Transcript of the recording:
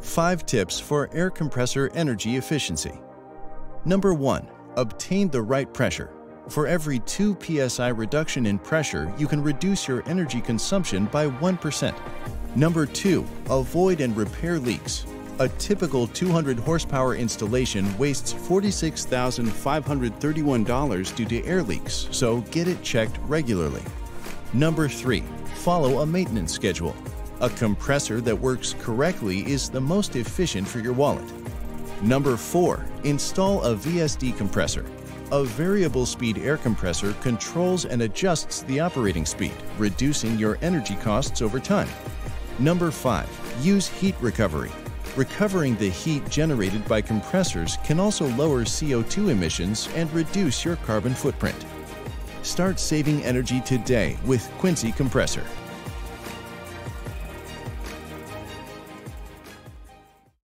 5 tips for air compressor energy efficiency. Number 1. Obtain the right pressure. For every 2 psi reduction in pressure, you can reduce your energy consumption by 1%. Number 2. Avoid and repair leaks. A typical 200 horsepower installation wastes $46,531 due to air leaks, so get it checked regularly. Number 3. Follow a maintenance schedule. A compressor that works correctly is the most efficient for your wallet. Number 4. Install a VSD compressor. A variable speed air compressor controls and adjusts the operating speed, reducing your energy costs over time. Number 5. Use heat recovery. Recovering the heat generated by compressors can also lower CO2 emissions and reduce your carbon footprint. Start saving energy today with Quincy Compressor.